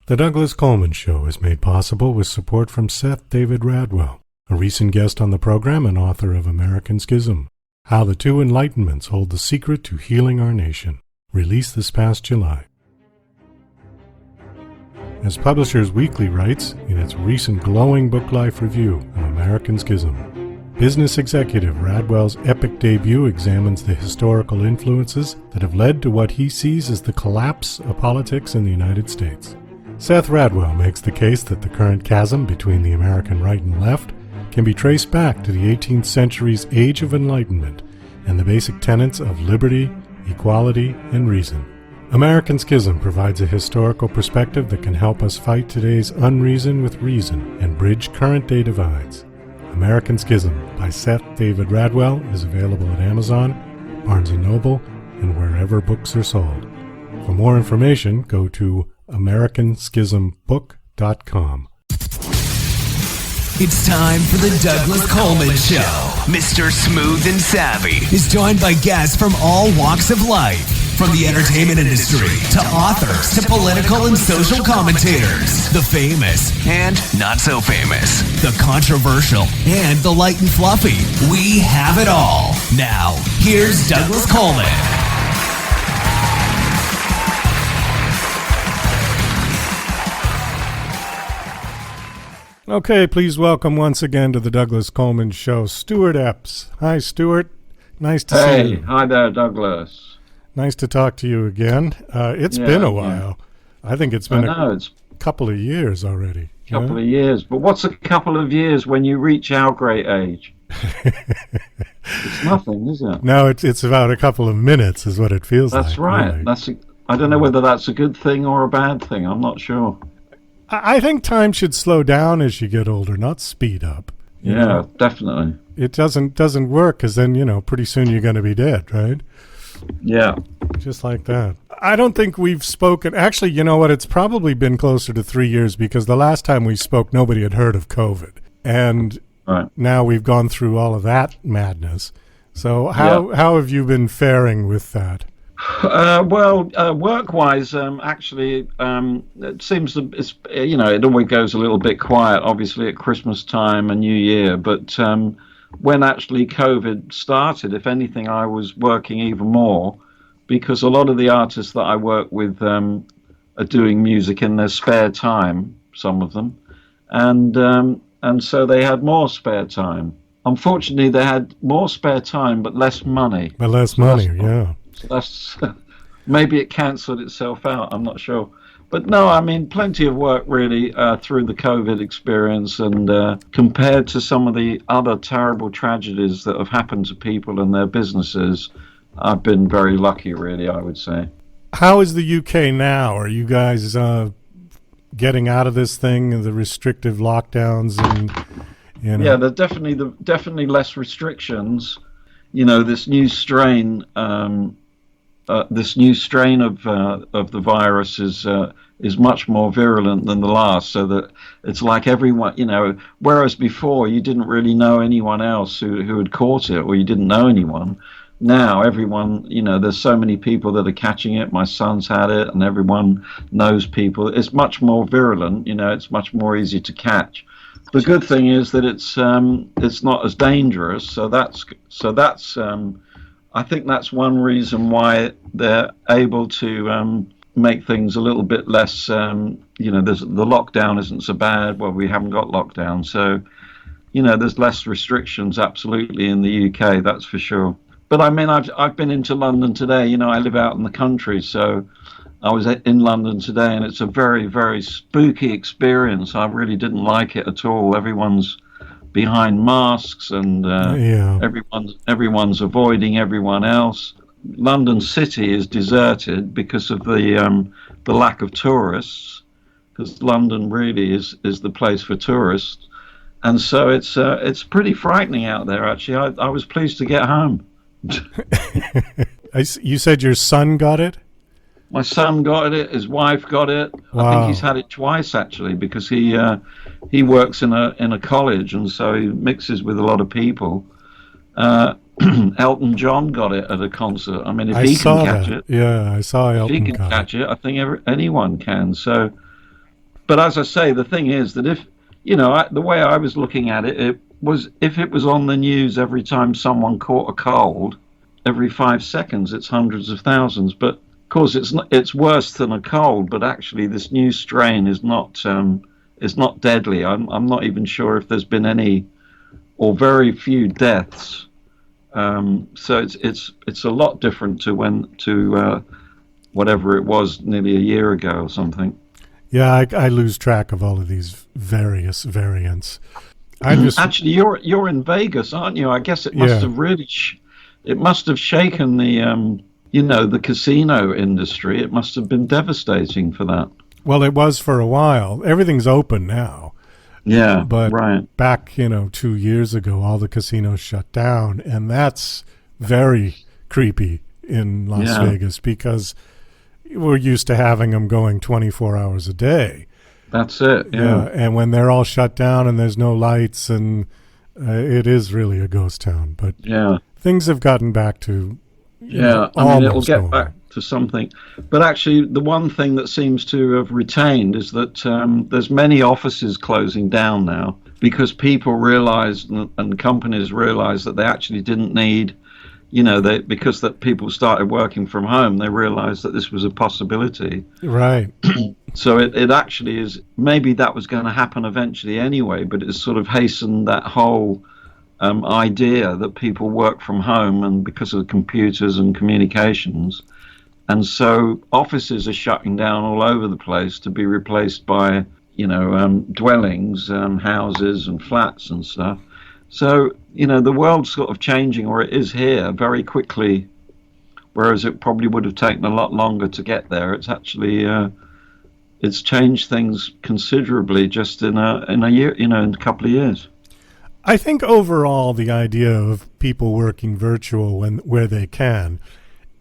The Douglas Coleman Show is made possible with support from Seth David Radwell, a recent guest on the program and author of American Schism, How the Two Enlightenments Hold the Secret to Healing Our Nation, released this past July. As Publishers Weekly writes in its recent glowing book life review of American Schism, business executive Radwell's epic debut examines the historical influences that have led to what he sees as the collapse of politics in the United States. Seth Radwell makes the case that the current chasm between the American right and left can be traced back to the 18th century's Age of Enlightenment and the basic tenets of liberty, equality, and reason. American Schism provides a historical perspective that can help us fight today's unreason with reason and bridge current-day divides. American Schism by Seth David Radwell is available at Amazon, Barnes & Noble, and wherever books are sold. For more information, go to AmericanSchismBook.com. It's time for the Douglas Coleman Show. Mr. Smooth and Savvy is joined by guests from all walks of life, from the entertainment industry to authors to political and social commentators, the famous and not so famous, the controversial and the light and fluffy. We have it all. Now, here's Douglas Coleman. Okay, please welcome once again to the Douglas Coleman Show, Stuart Epps. Hi, Stuart. Nice to see you. Hey, hi there, Douglas. Nice to talk to you again. It's been a while. I think it's been a couple of years already. Couple of years. But what's a couple of years when you reach our great age? It's nothing, is it? No, it's about a couple of minutes is what it feels like. That's right. Really. I don't know whether that's a good thing or a bad thing. I'm not sure. I think time should slow down as you get older, not speed up. You know? Definitely. It doesn't work because then, pretty soon you're going to be dead, right? Yeah. Just like that. I don't think we've spoken. Actually, you know what? It's probably been closer to 3 years because the last time we spoke, nobody had heard of COVID. And now we've gone through all of that madness. So how have you been faring with that? Work-wise, actually, it seems it always goes a little bit quiet, obviously, at Christmas time and New Year. But when actually COVID started, if anything, I was working even more because a lot of the artists that I work with are doing music in their spare time, some of them, and so they had more spare time. Unfortunately, they had more spare time but less money. So that's maybe it cancelled itself out. I'm not sure, but no, I mean plenty of work really through the COVID experience, and compared to some of the other terrible tragedies that have happened to people and their businesses, I've been very lucky, really. I would say. How is the UK now? Are you guys getting out of this thing, the restrictive lockdowns, and Yeah, there's definitely less restrictions. This new strain. This new strain of the virus is much more virulent than the last, so that it's like everyone, whereas before you didn't really know anyone else who had caught it, or you didn't know anyone. Now everyone, there's so many people that are catching it. My son's had it, and everyone knows people. It's much more virulent, it's much more easy to catch. The good thing is that it's not as dangerous, so that's I think that's one reason why they're able to make things a little bit less, the lockdown isn't so bad. Well, we haven't got lockdown. So, there's less restrictions, absolutely, in the UK, that's for sure. But I mean, I've been into London today. I live out in the country, so I was in London today, and it's a very, very spooky experience. I really didn't like it at all. Everyone's behind masks, and everyone's avoiding everyone else. London City is deserted because of the lack of tourists, because London really is the place for tourists, and so it's pretty frightening out there. Actually, I was pleased to get home. You said your son got it? My son got it. His wife got it. Wow. I think he's had it twice actually, because he works in a college, and so he mixes with a lot people. Elton John got it at a concert. I mean, if he can catch it, I saw Elton. If he can catch it, I think anyone can. So, but as I say, the thing is that if, the way I was looking at it, it was if it was on the news every time someone caught a cold, every 5 seconds, it's hundreds of thousands. But of course, it's worse than a cold. But actually, this new strain is not deadly. I'm not even sure if there's been any or very few deaths. So it's a lot different to whatever it was nearly a year ago or something. Yeah, I lose track of all of these various variants. Actually, you're in Vegas, aren't you? I guess it must have really it must have shaken the the casino industry. It must have been devastating for that. Well, it was for a while. Everything's open now. Yeah, but right. Back 2 years ago, all the casinos shut down, and that's very creepy in Las Vegas because we're used to having them going 24 hours a day. That's it. Yeah. And when they're all shut down and there's no lights, and it is really a ghost town. But things have gotten back to it'll get back to something. But actually, the one thing that seems to have retained is that there's many offices closing down now because people realized and companies realized that they actually didn't need, because that people started working from home, they realized that this was a possibility. Right. So it actually is, maybe that was going to happen eventually anyway, but it's sort of hastened that whole idea that people work from home and because of computers and communications. And so offices are shutting down all over the place to be replaced by, dwellings, houses and flats and stuff. So, the world's sort of changing, or it is here, very quickly, whereas it probably would have taken a lot longer to get there. It's actually, it's changed things considerably just in a year, in a couple of years. I think overall the idea of people working virtual where they can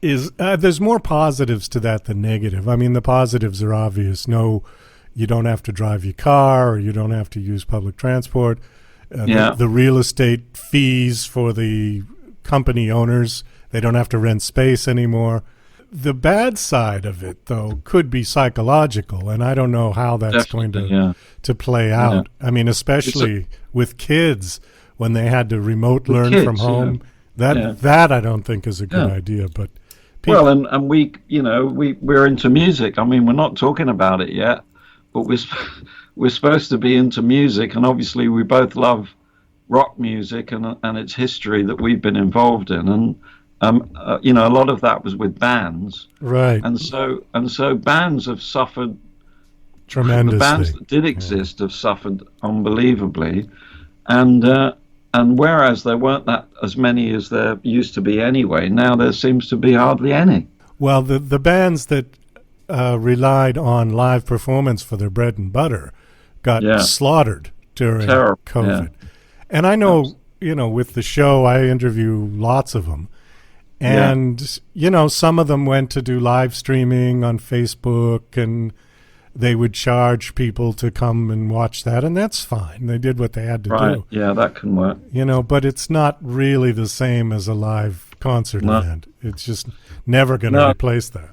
is there's more positives to that than negative. I mean, the positives are obvious. No, you don't have to drive your car, or you don't have to use public transport. The real estate fees for the company owners, they don't have to rent space anymore. The bad side of it, though, could be psychological, and I don't know how that's going to play out. I mean, especially with kids when they had to remote learn from home. That I don't think is a good idea. But well, and we're into music. I mean, we're not talking about it yet, but we're supposed to be into music, and obviously we both love rock music and its history that we've been involved in, and a lot of that was with bands, right? And so bands have suffered tremendously. The bands that did exist have suffered unbelievably, and whereas there weren't that as many as there used to be anyway, now there seems to be hardly any. Well, the bands that relied on live performance for their bread and butter got slaughtered during COVID. And I know, with the show, I interview lots of them. And, some of them went to do live streaming on Facebook, and they would charge people to come and watch that, and that's fine. They did what they had to do. Yeah, that can work. But it's not really the same as a live concert event. It's just never going to replace that.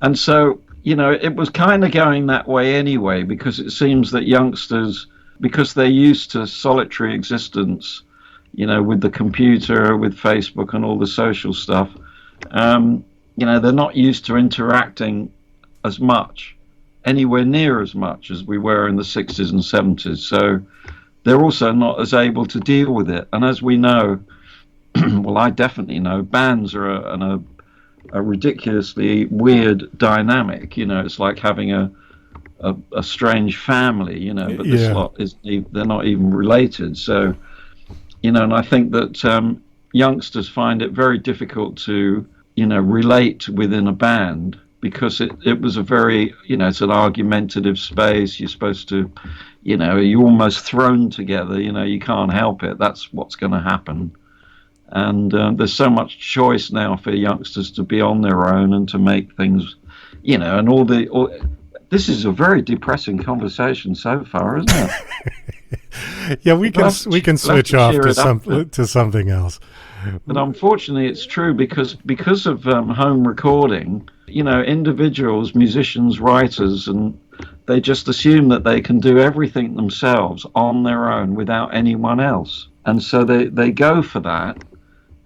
And so, it was kind of going that way anyway, because it seems that youngsters, because they're used to solitary existence, with the computer, with Facebook and all the social stuff, they're not used to interacting as much, anywhere near as much as we were in the 60s and 70s. So they're also not as able to deal with it. And as we know, well, I definitely know, bands are a ridiculously weird dynamic. It's like having a strange family, but this lot they're not even related. So, and I think that youngsters find it very difficult to, relate within a band, because it was a very, it's an argumentative space. You're supposed to, you're almost thrown together, you can't help it. That's what's going to happen. And there's so much choice now for youngsters to be on their own and to make things, and this is a very depressing conversation so far, isn't it? Yeah, we can switch off to something else. But unfortunately, it's true because of home recording. Individuals, musicians, writers, and they just assume that they can do everything themselves on their own without anyone else. And so they go for that,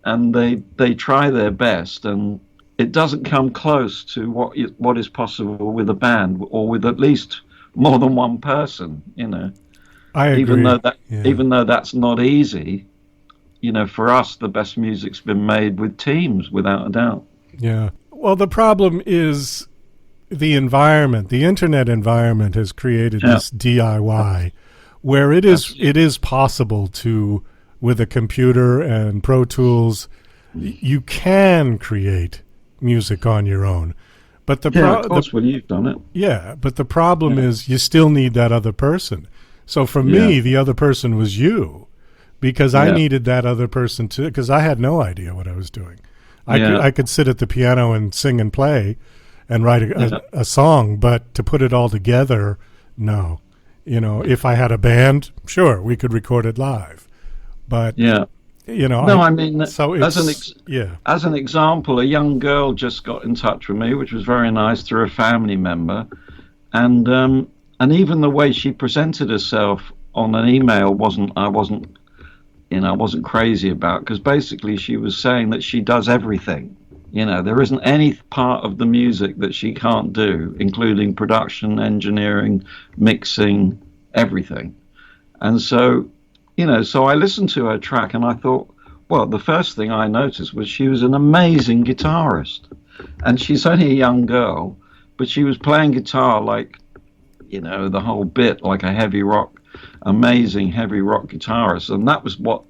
and they try their best, and it doesn't come close to what is possible with a band, or with at least more than one person, you know. I agree. Even though that's not easy, you know, for us, the best music's been made with teams, without a doubt. Yeah. Well, the problem is the environment. The internet environment has created this DIY, where it is possible to, with a computer and Pro Tools, you can create music on your own. But of course, when you've done it. Yeah, but the problem is you still need that other person. So for me, the other person was you, because I needed that other person to, because I had no idea what I was doing. I could sit at the piano and sing and play and write a song, but to put it all together, no. You know, if I had a band, sure, we could record it live. But, you know. No, I mean, so as an example, a young girl just got in touch with me, which was very nice, through a family member. And even the way she presented herself on an email I wasn't crazy about, because basically she was saying that she does everything. You know, there isn't any part of the music that she can't do, including production, engineering, mixing, everything. And so, you know, so I listened to her track and I thought, well, the first thing I noticed was she was an amazing guitarist. And she's only a young girl, but she was playing guitar like, you know, the whole bit, like a amazing heavy rock guitarist. And that was what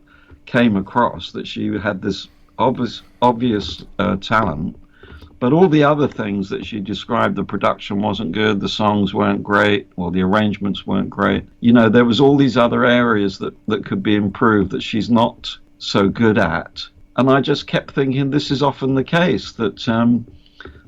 came across, that she had this obvious talent. But all the other things that she described, the production wasn't good, the songs weren't great, or the arrangements weren't great. You know, there was all these other areas that could be improved that she's not so good at. And I just kept thinking, this is often the case, that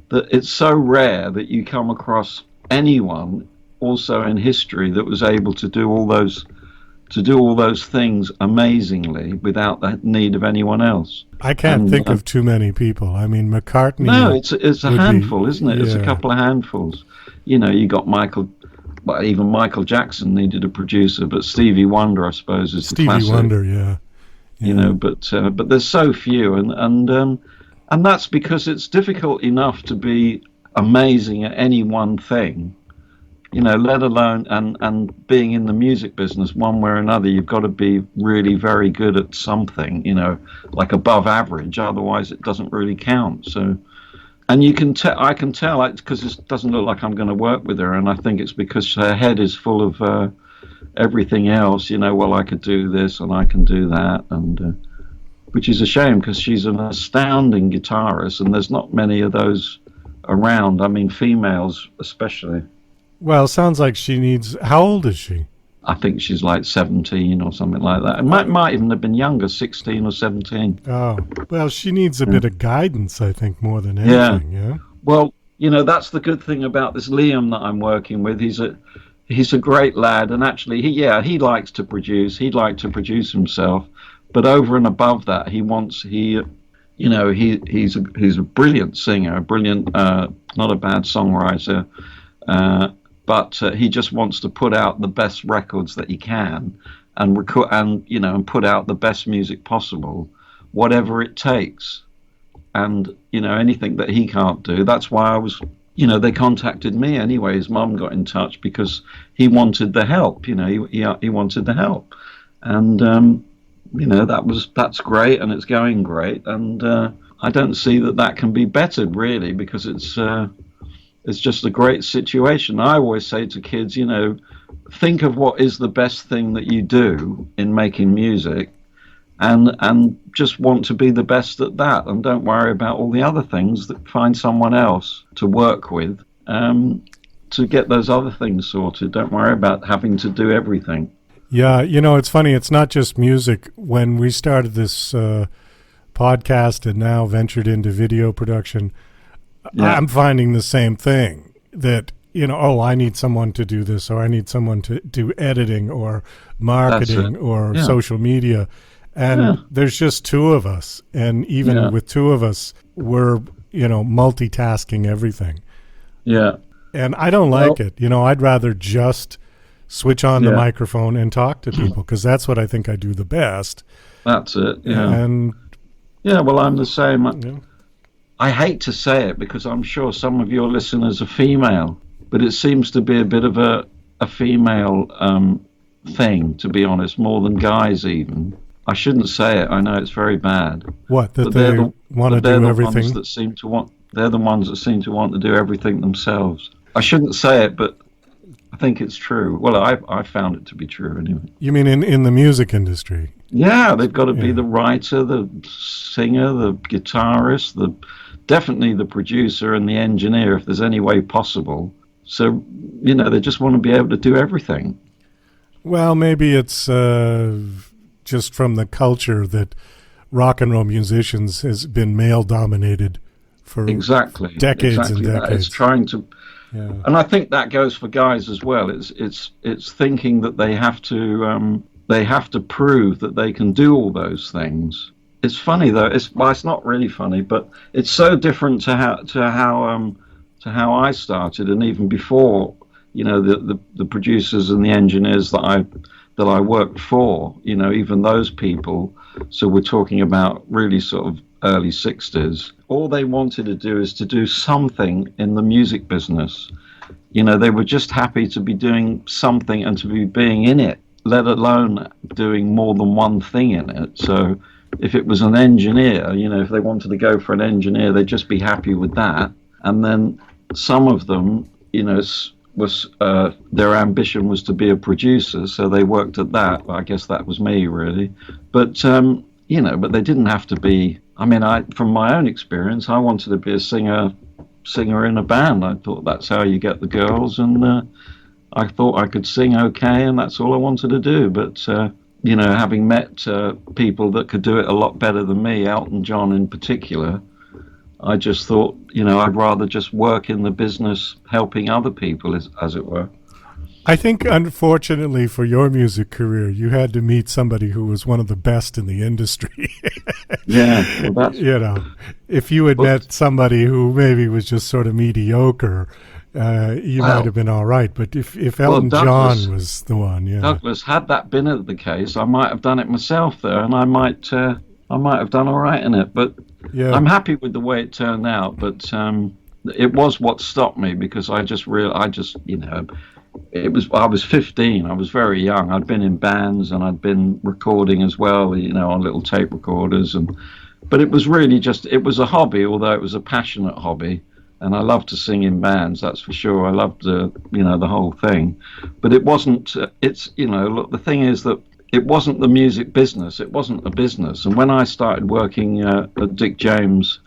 that it's so rare that you come across anyone also in history that was able to do all those things amazingly without the need of anyone else. I can't think of too many people. I mean, McCartney. No, it's a handful, isn't it? Yeah. It's a couple of handfuls. You know, you got even Michael Jackson needed a producer, but Stevie Wonder, I suppose, is the classic. Stevie Wonder, yeah. You know, but there's so few, and that's because it's difficult enough to be amazing at any one thing. You know, let alone and being in the music business one way or another, you've got to be really very good at something, you know, like above average. Otherwise, it doesn't really count. So, and I can tell because it doesn't look like I'm going to work with her, and I think it's because her head is full of everything else. You know, well, I could do this and I can do that, and which is a shame because she's an astounding guitarist, and there's not many of those around. I mean, females especially. Well, sounds like she needs... How old is she? I think she's like 17 or something like that. It might even have been younger, 16 or 17. Oh, well, she needs a bit of guidance, I think, more than anything, yeah? Well, you know, that's the good thing about this Liam that I'm working with. He's a great lad, and actually, he likes to produce. He'd like to produce himself, but over and above that, he's a brilliant singer, not a bad songwriter, but he just wants to put out the best records that he can, and record, and put out the best music possible, whatever it takes. And anything that he can't do. That's why they contacted me anyway. His mum got in touch because he wanted the help. He wanted the help, and that's great, and it's going great. And I don't see that can be bettered really, because it's just a great situation. I always say to kids, think of what is the best thing that you do in making music, and just want to be the best at that, and don't worry about all the other things. That find someone else to work with to get those other things sorted. Don't worry about having to do everything. Yeah, it's funny. It's not just music. When we started this podcast and now ventured into video production, I'm finding the same thing, that, I need someone to do this, or I need someone to do editing or marketing or social media. And there's just two of us. And even with two of us, we're, multitasking everything. Yeah. And I don't like it. I'd rather just switch on the Yeah. microphone and talk to people, because that's what I think I do the best. That's it. Yeah. And Yeah. Well, I'm the same. yeah. I hate to say it because I'm sure some of your listeners are female, but it seems to be a bit of a female thing, to be honest, more than guys even. I shouldn't say it. I know it's very bad. What, that But they want to do everything? They're the ones that seem to want to do everything themselves. I shouldn't say it, but I think it's true. Well, I found it to be true anyway. You mean in the music industry? Yeah, they've got to be Yeah. the writer, the singer, the guitarist, definitely the producer and the engineer, if there's any way possible. So, they just want to be able to do everything. Well, maybe it's just from the culture that rock and roll musicians has been male-dominated for Exactly. decades exactly and that. decades. It's trying to, Yeah. and I think that goes for guys as well. It's thinking that they have to prove that they can do all those things. It's funny though. It's not really funny, but it's so different to how I started, and even before, the producers and the engineers that I worked for, even those people. So we're talking about really sort of early 60s. All they wanted to do is to do something in the music business. They were just happy to be doing something and to be being in it, let alone doing more than one thing in it. So if it was an engineer, if they wanted to go for an engineer, they'd just be happy with that. And then some of them, was their ambition was to be a producer, so they worked at that. I guess that was me, really. But but they didn't have to be. I mean, from my own experience, I wanted to be a singer in a band. I thought that's how you get the girls, and I thought I could sing okay, and that's all I wanted to do. But having met people that could do it a lot better than me, Elton John in particular, I just thought, I'd rather just work in the business helping other people, as it were. I think, unfortunately for your music career, you had to meet somebody who was one of the best in the industry. Yeah, well, that's... If you had met somebody who maybe was just sort of mediocre, you might have been all right. But if Elton John was the one, yeah. Douglas, had that been the case, I might have done it myself there, and I might have done all right in it. But yeah. I'm happy with the way it turned out. But it was what stopped me, because I was 15. I was very young. I'd been in bands and I'd been recording as well, on little tape recorders. But it was really it was a hobby, although it was a passionate hobby. And I loved to sing in bands, that's for sure. I loved, the whole thing. But it wasn't, look, the thing is that it wasn't the music business. It wasn't a business. And when I started working at Dick James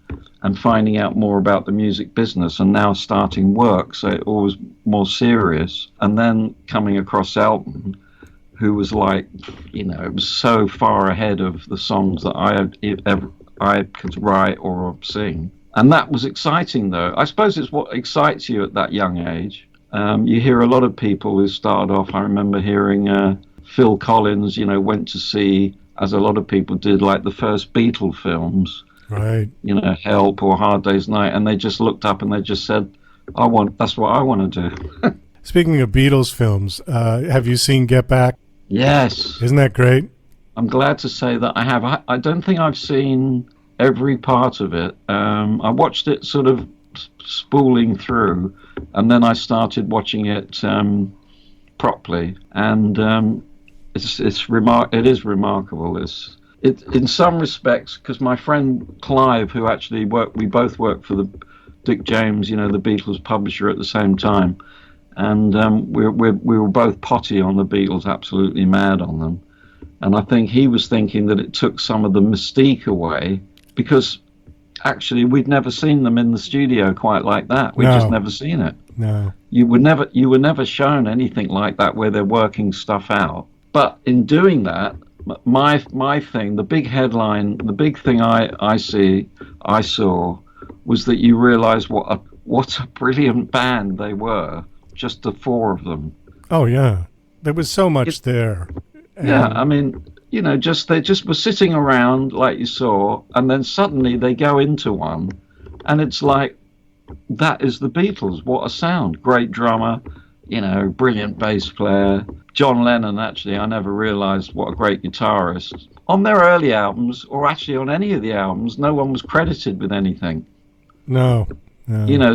and finding out more about the music business and now starting work, so it was more serious, and then coming across Elton, who was like, it was so far ahead of the songs that I could write or sing. And that was exciting, though. I suppose it's what excites you at that young age. You hear a lot of people who start off. I remember hearing Phil Collins, went to see, as a lot of people did, like the first Beatles films. Right. Help or Hard Day's Night, and they just looked up and they just said, that's what I want to do. Speaking of Beatles films, have you seen Get Back? Yes. Isn't that great? I'm glad to say that I have. I don't think I've seen every part of it. I watched it sort of spooling through, and then I started watching it properly, and it is remarkable. It in some respects, because my friend Clive, who actually we both worked for the Dick James, the Beatles publisher at the same time, and we were both potty on the Beatles, absolutely mad on them, and I think he was thinking that it took some of the mystique away, because actually we'd never seen them in the studio quite like that. We'd just never seen it. No, you were never shown anything like that where they're working stuff out. But in doing that, my thing, the big headline, the big thing I saw was that you realise what a brilliant band they were. Just the four of them. Oh yeah, there was so much there. Yeah, I mean, they just were sitting around like you saw, and then suddenly they go into one, and it's like, that is the Beatles. What a sound! Great drummer, brilliant bass player. John Lennon, actually, I never realised what a great guitarist. On their early albums, or actually on any of the albums, no one was credited with anything. No.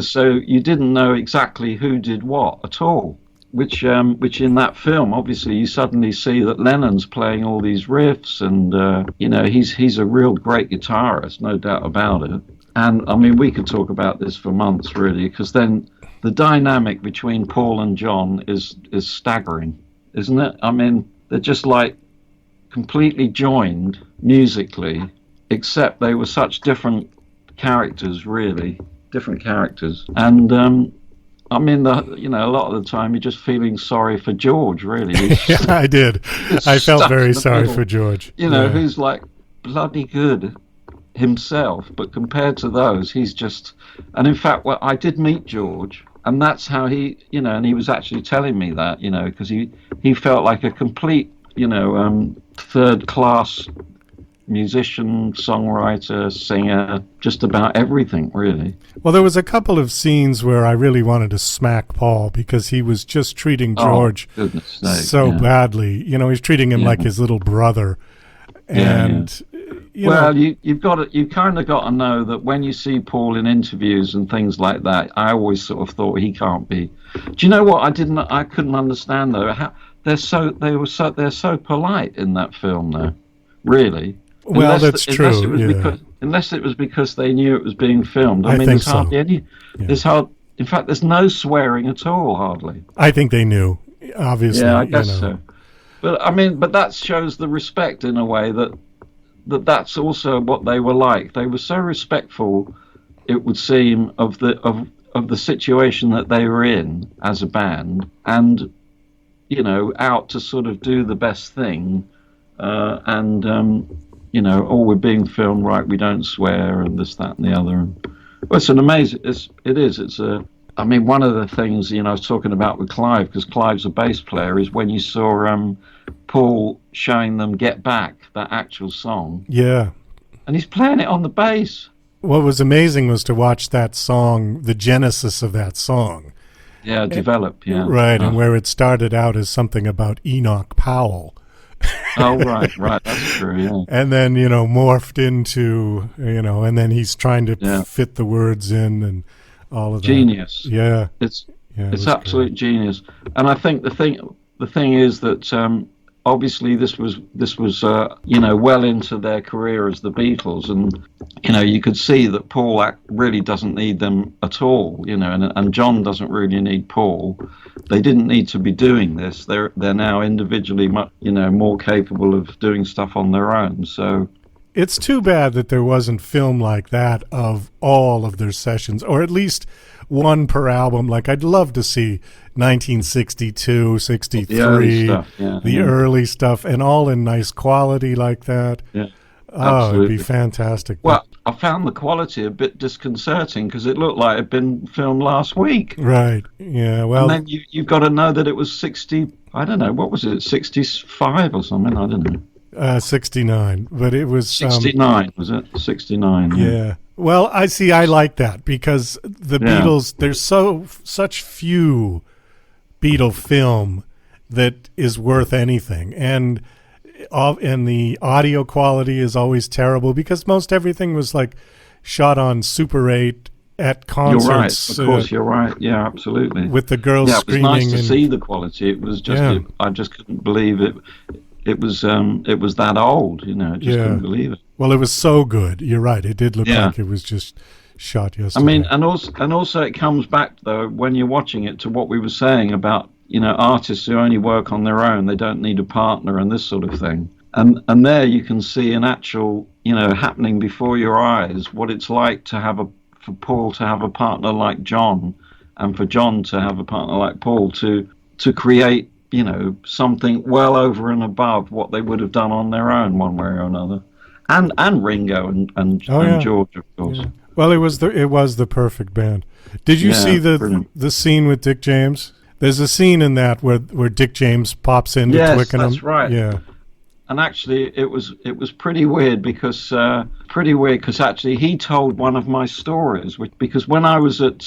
So you didn't know exactly who did what at all. Which in that film, obviously, you suddenly see that Lennon's playing all these riffs, and he's a real great guitarist, no doubt about it. And I mean, we could talk about this for months, really, because then the dynamic between Paul and John is staggering, isn't it? I mean, they're just like completely joined musically, except they were such different characters, really, different characters. And I mean, a lot of the time you're just feeling sorry for George, really. Yeah, I did. I felt very sorry for George. Who's like bloody good himself, but compared to those, he's just. And in fact, I did meet George, and that's how he, and he was actually telling me that, because he felt like a complete, third class musician, songwriter, singer, just about everything, really. Well, there was a couple of scenes where I really wanted to smack Paul because he was just treating George so badly. He's treating him like his little brother. And you kind of got to know that when you see Paul in interviews and things like that, I always sort of thought he can't be. Do you know what I couldn't understand though? How they're so polite in that film though, really. Well, that's true. Unless it was because they knew it was being filmed. I mean, think there's so. hardly any. Yeah. In fact, there's no swearing at all, hardly. I think they knew, obviously. Yeah, I guess so. But I mean, that shows the respect in a way that's also what they were like. They were so respectful, it would seem, of the situation that they were in as a band, and out to sort of do the best thing, we're being filmed, right, we don't swear, and this, that, and the other. And, well, it's an amazing, I mean, one of the things, I was talking about with Clive, because Clive's a bass player, is when you saw Paul showing them Get Back, that actual song. Yeah. And he's playing it on the bass. What was amazing was to watch that song, the genesis of that song. Yeah, develop, yeah. Right, and where it started out as something about Enoch Powell. Oh, right, that's true, yeah. And then, morphed into, and then he's trying to fit the words in and all of that. Genius. Yeah. It's absolute genius. And I think the thing is that obviously this was well into their career as the Beatles, and you could see that Paul really doesn't need them at all, and John doesn't really need Paul. They didn't need to be doing this. They're now individually much more capable of doing stuff on their own. So it's too bad that there wasn't film like that of all of their sessions, or at least one per album. Like, I'd love to see 1962, 63, the early stuff, and all in nice quality like that. Yeah, absolutely. It'd be fantastic. Well, I found the quality a bit disconcerting because it looked like it had been filmed last week. Right, yeah, well. And then you've got to know that it was 60, I don't know, what was it, 65 or something, I don't know. 69, but it was 69, was it? 69. Yeah. Well, I like that because the Beatles, there's such few Beatle film that is worth anything, and the audio quality is always terrible because most everything was like shot on Super 8 at concerts. You're right, of course, you're right. Yeah, absolutely. With the girls screaming. It was nice to see the quality. It was just, I just couldn't believe it. It was that old, I just couldn't believe it. Well, it was so good. You're right. It did look like it was just shot yesterday. I mean, and also it comes back though when you're watching it to what we were saying about artists who only work on their own. They don't need a partner and this sort of thing. And there you can see an actual happening before your eyes what it's like for Paul to have a partner like John, and for John to have a partner like Paul to create something well over and above what they would have done on their own, one way or another, and Ringo and George, of course. Yeah. Well, it was the perfect band. Did you see the scene with Dick James? There's a scene in that where Dick James pops into Twickenham. Yes, that's right. Yeah, And actually, it was pretty weird because actually he told one of my stories. Because when I was at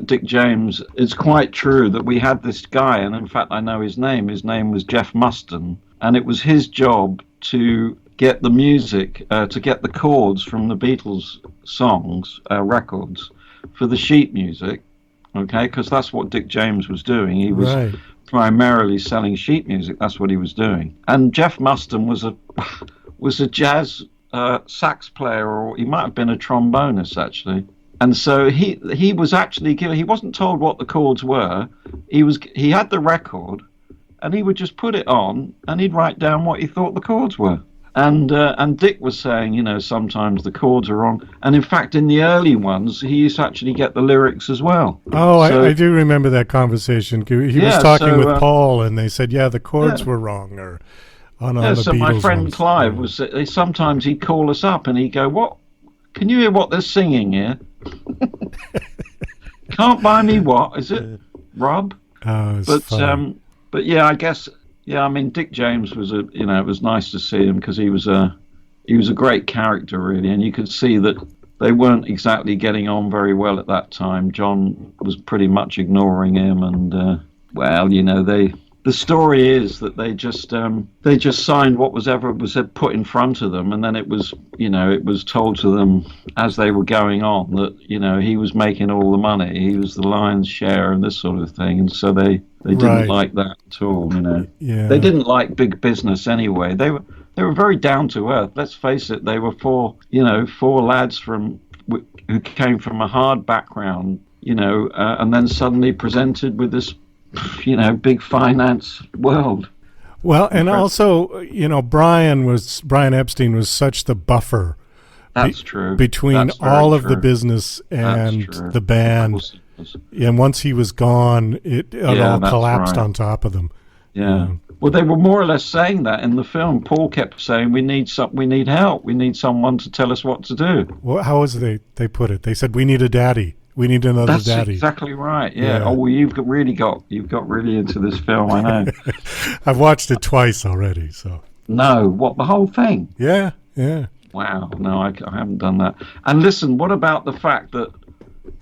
Dick James, it's quite true that we had this guy, and in fact I know his name. His name was Jeff Muston, and it was his job to get the music, to get the chords from the Beatles songs, records, for the sheet music. Okay, because that's what Dick James was doing. He was primarily selling sheet music. That's what he was doing. And Jeff Muston was a jazz sax player, or he might have been a trombonist actually. And so he was actually he wasn't told what the chords were. He had the record, and he would just put it on, and he'd write down what he thought the chords were. And Dick was saying, sometimes the chords are wrong. And in fact, in the early ones, he used to actually get the lyrics as well. Oh, so, I do remember that conversation. He was talking with Paul, and they said, the chords were wrong. Or on the so Beatles my friend ones. Clive was sometimes he'd call us up and he'd go, "What? Can you hear what they're singing here? Can't buy me what? Is it Rob?" Oh, it's funny. But yeah, I guess. Yeah, I mean, Dick James was it was nice to see him because he was a great character, really, and you could see that they weren't exactly getting on very well at that time. John was pretty much ignoring him, and the story is that they just signed what was put in front of them, and then it was told to them as they were going on that he was making all the money, he was the lion's share, and this sort of thing, and so they didn't like that at all. They didn't like big business anyway. They were very down to earth. Let's face it, they were four lads who came from a hard background, and then suddenly presented with this big finance world. Well, and also, Brian Epstein was such the buffer. That's true. Between all of the business and the band. And once he was gone, it all collapsed on top of them. Yeah. Well, they were more or less saying that in the film. Paul kept saying, "We need help. We need someone to tell us what to do." Well, how was they put it? They said, "We need a daddy. We need another daddy." That's exactly right. Yeah. Oh, well, you've got really into this film. I know. I've watched it twice already. So. No, what, the whole thing? Yeah. Yeah. Wow. No, I haven't done that. And listen, what about the fact that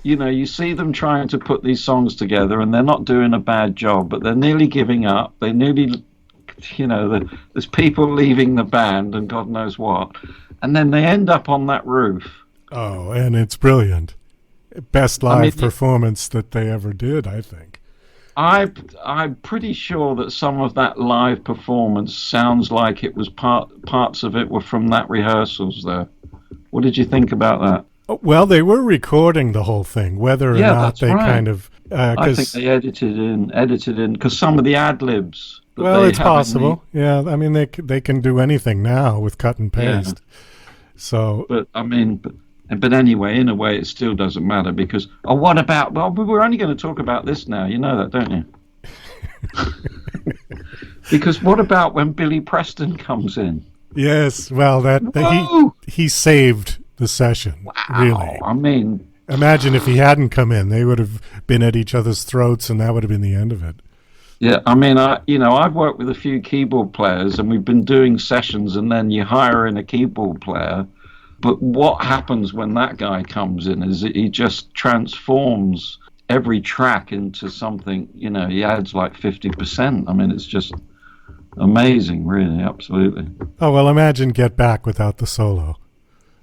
you see them trying to put these songs together, and they're not doing a bad job, but they're nearly giving up. They nearly, there's people leaving the band and God knows what, and then they end up on that roof. Oh, and it's brilliant. Best live performance that they ever did, I think. I'm pretty sure that some of that live performance sounds like it was parts of it were from that rehearsals there. What did you think about that? Well, they were recording the whole thing, whether or not they kind of... I think they edited in, because some of the ad-libs... Well, it's possible. Yeah, I mean, they can do anything now with cut and paste. Yeah. So... But anyway, in a way, it still doesn't matter, because... Oh, what about... Well, we're only going to talk about this now. You know that, don't you? Because what about when Billy Preston comes in? Yes, well, he saved... the session. Wow, really. I mean, imagine if he hadn't come in, they would have been at each other's throats, and that would have been the end of it. Yeah, I mean, I've worked with a few keyboard players, and we've been doing sessions, and then you hire in a keyboard player. But what happens when that guy comes in is that he just transforms every track into something. He adds like 50%. I mean, it's just amazing, really, absolutely. Oh well, imagine Get Back without the solo.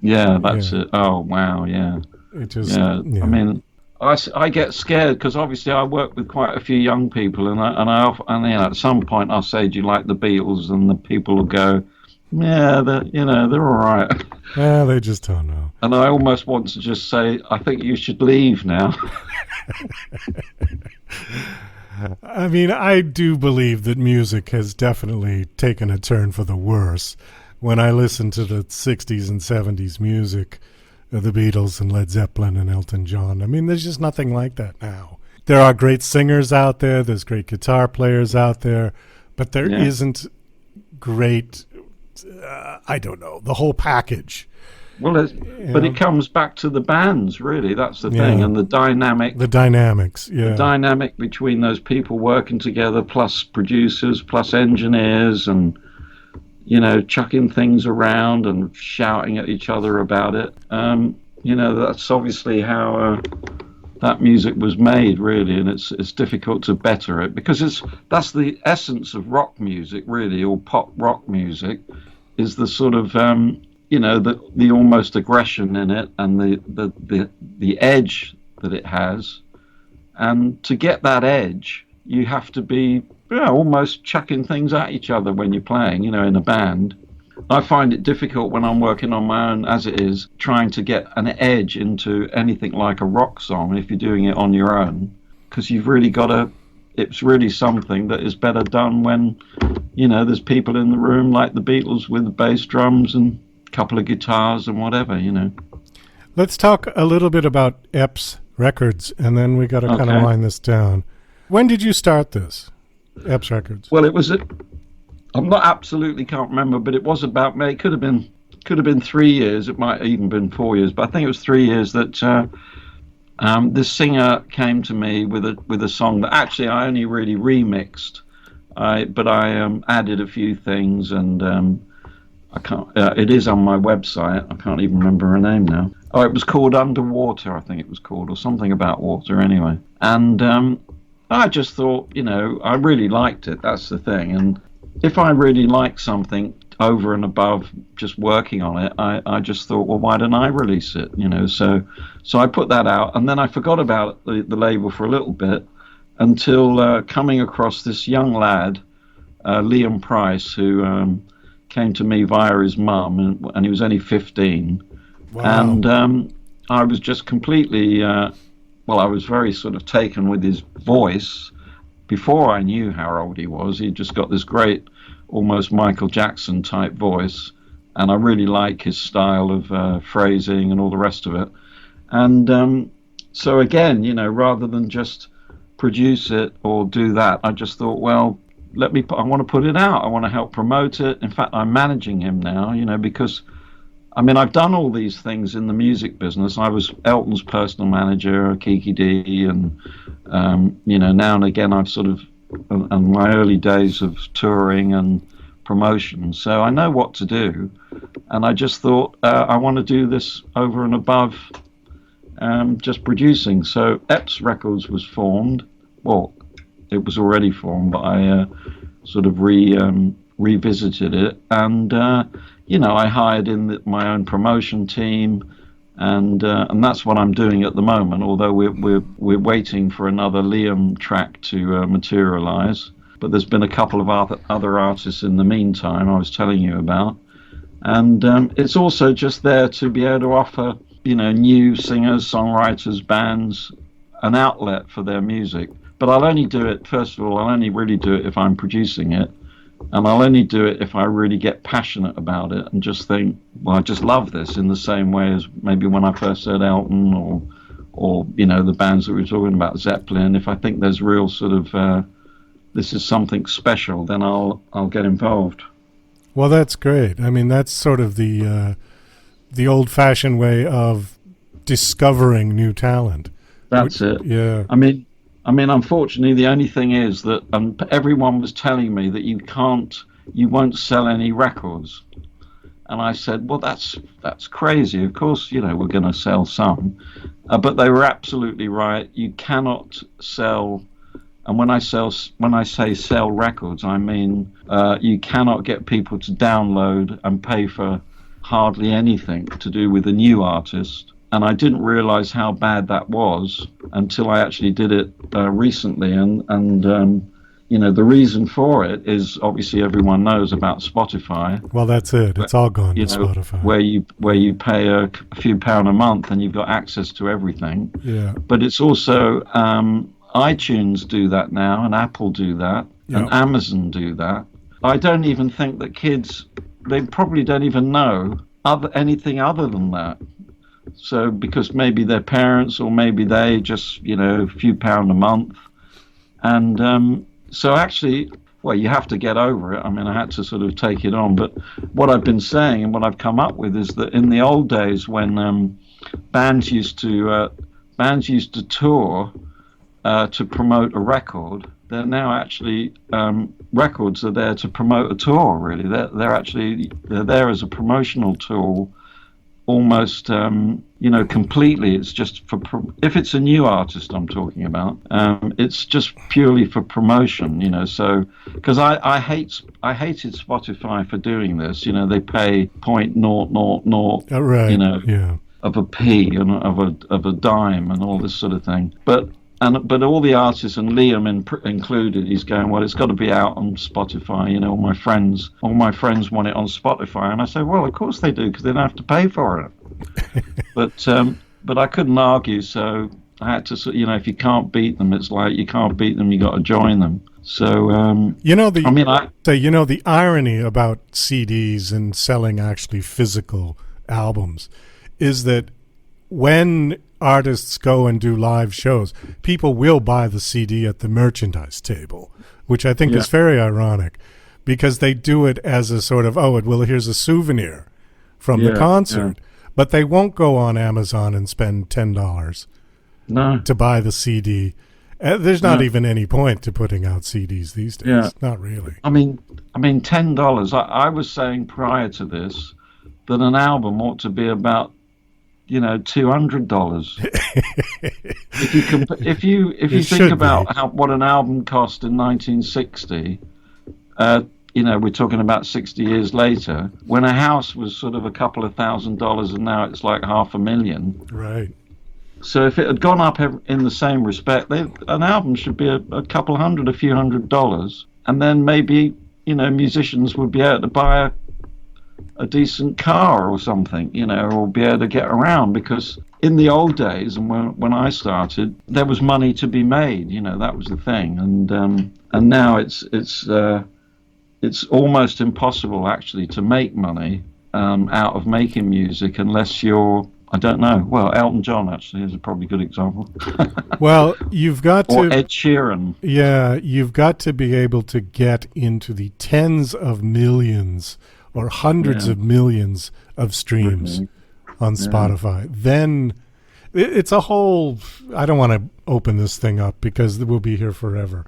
Yeah, that's it. Oh, wow, yeah. It just, yeah. I mean, I get scared because obviously I work with quite a few young people, and at some point I'll say, "Do you like the Beatles?" And the people will go, "Yeah, they're all right." Yeah, they just don't know. And I almost want to just say, "I think you should leave now." I mean, I do believe that music has definitely taken a turn for the worse. When I listen to the 60s and 70s music of the Beatles and Led Zeppelin and Elton John, I mean, there's just nothing like that now. There are great singers out there, there's great guitar players out there, but there isn't great, I don't know, the whole package. Well, but it comes back to the bands, really. That's the thing, and the dynamic. The dynamics, yeah. The dynamic between those people working together, plus producers, plus engineers, and chucking things around and shouting at each other about it. That's obviously how that music was made, really, and it's difficult to better it, because that's the essence of rock music, really, or pop rock music, is the sort of the almost aggression in it, and the edge that it has. And to get that edge, you have to be almost chucking things at each other when you're playing, in a band. I find it difficult when I'm working on my own, as it is, trying to get an edge into anything like a rock song if you're doing it on your own, because you've really got to. It's really something that is better done when, there's people in the room like the Beatles with the bass drums and a couple of guitars and whatever, Let's talk a little bit about Epps Records, and then we got to kind of wind this down. When did you start this, Epps Records? Well, it was I'm not absolutely can't remember, but it was about May. It could have been 3 years. It might have even been 4 years, but I think it was 3 years that this singer came to me with a song that actually I only really remixed, but I added a few things, and I can't. It is on my website. I can't even remember her name now. Oh, it was called Underwater, I think it was called, or something about water anyway. And I just thought, I really liked it. That's the thing. And if I really like something over and above just working on it, I just thought, well, why don't I release it? So I put that out, and then I forgot about the label for a little bit until coming across this young lad, Liam Price, who came to me via his mum, and he was only 15. Wow. And I was just completely, I was very sort of taken with his voice. Before I knew how old he was, he just got this great, almost Michael Jackson type voice, and I really like his style of phrasing and all the rest of it. And so again, rather than just produce it or do that, I just thought, well, I want to put it out. I want to help promote it. In fact, I'm managing him now, because I've done all these things in the music business. I was Elton's personal manager, Kiki D, and now and again I've sort of, in my early days of touring and promotion, so I know what to do. And I just thought I want to do this over and above just producing. So Epps Records was formed. Well, it was already formed, but I sort of revisited it, and I hired in my own promotion team, and that's what I'm doing at the moment. Although we're waiting for another Liam track to materialize, but there's been a couple of other artists in the meantime I was telling you about, and it's also just there to be able to offer new singers, songwriters, bands an outlet for their music. But I'll only do it, first of all, I'll only really do it if I'm producing it. And I'll only do it if I really get passionate about it and just think, well, I just love this, in the same way as maybe when I first heard Elton or the bands that we were talking about, Zeppelin. If I think there's real sort of, this is something special, then I'll get involved. Well, that's great. That's sort of the old-fashioned way of discovering new talent. That's it. Yeah. Unfortunately, the only thing is that everyone was telling me that you won't sell any records. And I said, well, that's crazy. Of course, we're going to sell some. But they were absolutely right. You cannot sell, and when I say sell records, I mean you cannot get people to download and pay for hardly anything to do with a new artist. And I didn't realize how bad that was until I actually did it recently. And the reason for it is, obviously everyone knows about Spotify. Well, that's it. It's all gone to Spotify. Where you pay a few pound a month and you've got access to everything. Yeah. But it's also iTunes do that now, and Apple do that, and Amazon do that. I don't even think that kids, they probably don't even know anything other than that. So because maybe their parents, or maybe they just, a few pound a month. And so actually, well, you have to get over it. I had to sort of take it on. But what I've been saying and what I've come up with is that in the old days when bands used to tour to promote a record, they're now actually records are there to promote a tour. Really, they're there as a promotional tool, almost completely. It's just if it's a new artist I'm talking about, it's just purely for promotion. So because I hated Spotify for doing this. They pay 0.000 right. of a p and of a dime and all this sort of thing, but all the artists, and Liam included, he's going, well, it's got to be out on Spotify. All my friends want it on Spotify, and I said, well, of course they do, because they don't have to pay for it. but I couldn't argue, so I had to. If you can't beat them, it's like you can't beat them, you got to join them. So the irony about CDs and selling actually physical albums is that when artists go and do live shows, people will buy the CD at the merchandise table, which I think is very ironic, because they do it as a sort of, here's a souvenir from the concert, but they won't go on Amazon and spend $10 to buy the CD. There's not even any point to putting out CDs these days. Not really. I mean, $10. I was saying prior to this that an album ought to be about $200. if you think about what an album cost in 1960, we're talking about 60 years later, when a house was sort of a couple of $1,000 and now it's like $500,000. Right. So if it had gone up in the same respect, an album should be a couple hundred, a few $100s, and then maybe musicians would be able to buy a decent car or something, or be able to get around, because in the old days and when I started, there was money to be made. That was the thing, and now it's almost impossible actually to make money out of making music unless you're, I don't know. Well, Elton John actually is a probably good example. Well, you've got or to Ed Sheeran. Yeah, you've got to be able to get into the tens of millions or hundreds of millions of streams on Spotify. Then it's a whole, I don't want to open this thing up because we'll be here forever.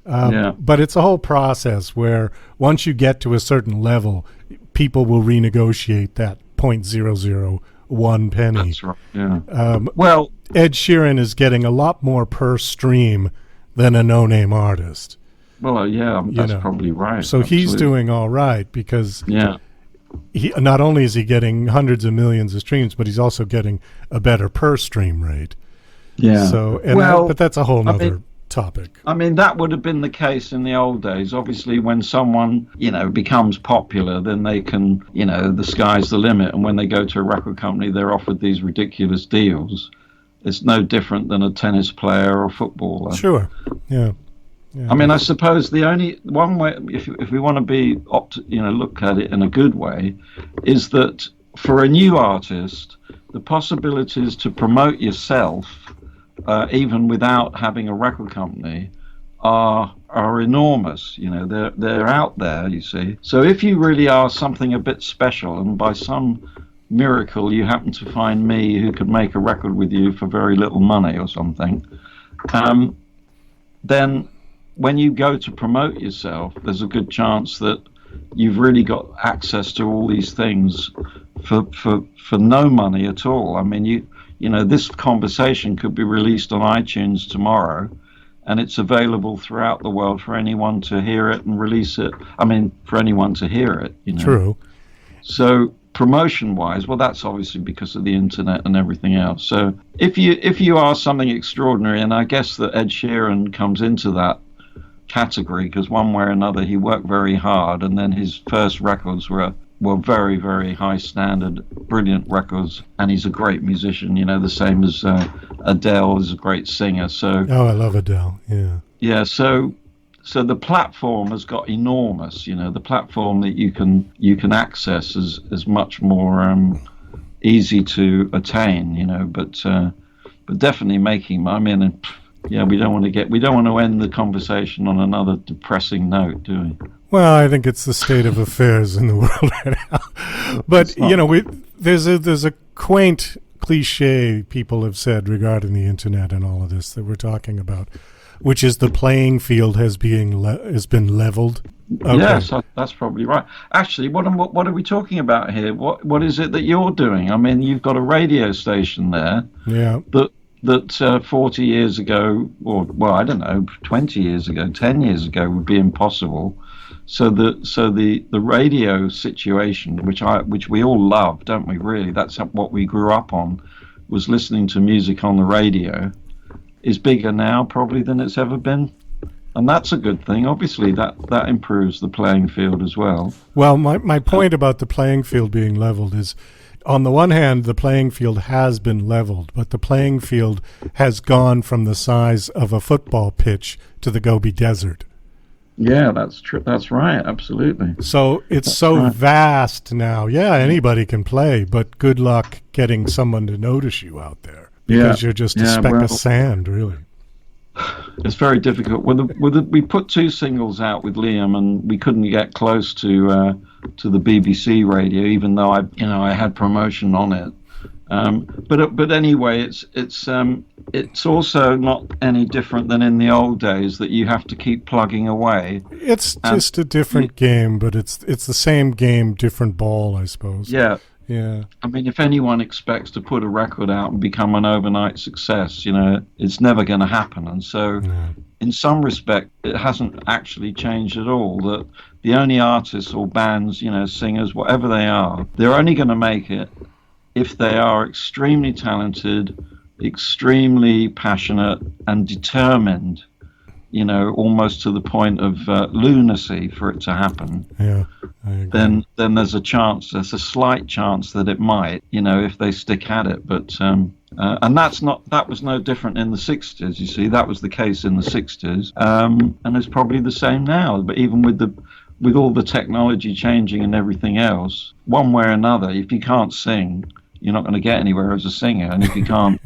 But it's a whole process where once you get to a certain level, people will renegotiate that 0.001 penny. That's right, yeah. Well, Ed Sheeran is getting a lot more per stream than a no-name artist. Well, that's probably right. So absolutely. He's doing all right because he not only is he getting hundreds of millions of streams, but he's also getting a better per stream rate. Yeah. So, but that's a whole nother topic. I mean, that would have been the case in the old days. Obviously, when someone, becomes popular, then they can, the sky's the limit. And when they go to a record company, they're offered these ridiculous deals. It's no different than a tennis player or footballer. Sure. Yeah. I mean, I suppose the only one way, if we want to be, look at it in a good way, is that for a new artist, the possibilities to promote yourself, even without having a record company, are enormous. They're out there, you see. So if you really are something a bit special, and by some miracle you happen to find me who could make a record with you for very little money or something, then when you go to promote yourself, there's a good chance that you've really got access to all these things for no money at all. I mean, this conversation could be released on iTunes tomorrow, and it's available throughout the world for anyone to hear it and release it. I mean, for anyone to hear it. True. So promotion-wise, well, that's obviously because of the internet and everything else. So if you are something extraordinary, and I guess that Ed Sheeran comes into that category, because one way or another he worked very hard, and then his first records were very, very high standard, brilliant records, and he's a great musician, the same as Adele is a great singer. So I love Adele. So the platform has got enormous. The platform that you can access is much more easy to attain. But definitely making. I mean. We don't want to end the conversation on another depressing note, do we? Well, I think it's the state of affairs in the world right now. But there's a quaint cliche people have said regarding the internet and all of this that we're talking about. which is the playing field has been leveled. Okay. Yes, that's probably right. Actually, what are we talking about here? What is it that you're doing? I mean, you've got a radio station there. Yeah. That 40 years ago, or well, I don't know, 20 years ago, 10 years ago, would be impossible. So the radio situation, which we all love, don't we? Really, that's what we grew up on, was listening to music on the radio, is bigger now probably than it's ever been. And that's a good thing. Obviously, that improves the playing field as well. Well, my point about the playing field being leveled is, on the one hand, the playing field has been leveled, but the playing field has gone from the size of a football pitch to the Gobi Desert. Yeah, that's true. That's right. Absolutely. So it's vast now. Yeah, anybody can play, but good luck getting someone to notice you out there, because you're just a speck of sand, really. It's very difficult. We put 2 singles out with Liam, and we couldn't get close to the BBC radio, even though I had promotion on it. But anyway, it's also not any different than in the old days, that you have to keep plugging away. It's just a different game, but it's the same game, different ball, I suppose. Yeah. Yeah. I mean, if anyone expects to put a record out and become an overnight success, it's never going to happen. And so, in some respect, it hasn't actually changed at all. That the only artists or bands, singers, whatever they are, they're only going to make it if they are extremely talented, extremely passionate, and determined. Almost to the point of lunacy for it to happen. Yeah, I agree. Then there's a slight chance that it might, if they stick at it. But and that was no different in the 60s. You see, that was the case in the 60s, and it's probably the same now. But even with all the technology changing and everything else, one way or another, if you can't sing, you're not going to get anywhere as a singer. And if you can't,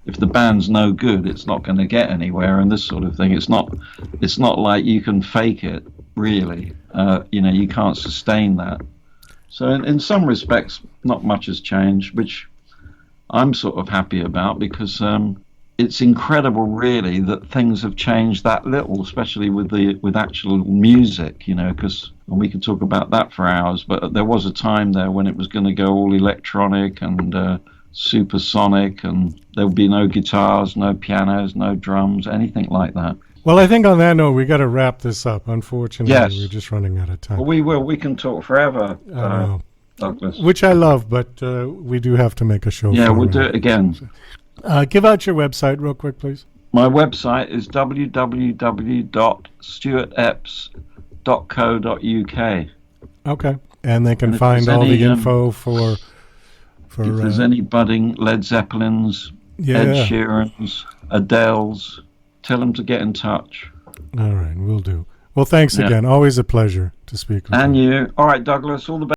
if the band's no good, it's not going to get anywhere, and this sort of thing. It's not like you can fake it, really. You can't sustain that. So in some respects, not much has changed, which I'm sort of happy about, because it's incredible, really, that things have changed that little, especially with actual music, because we could talk about that for hours, but there was a time there when it was going to go all electronic and supersonic, and there would be no guitars, no pianos, no drums, anything like that. Well, I think on that note, we got to wrap this up. Unfortunately, yes. We're just running out of time. Well, we will. We can talk forever, Douglas. Which I love, but we do have to make a show. Yeah, we'll do it again. Give out your website real quick, please. My website is www.stuartepps.co.uk. Okay, and they can find all the info for if there's any budding Led Zeppelins, Ed Sheerans, Adele's, tell them to get in touch. All right, we'll do. Well, thanks again. Always a pleasure to speak with you. And you. All right, Douglas, all the best.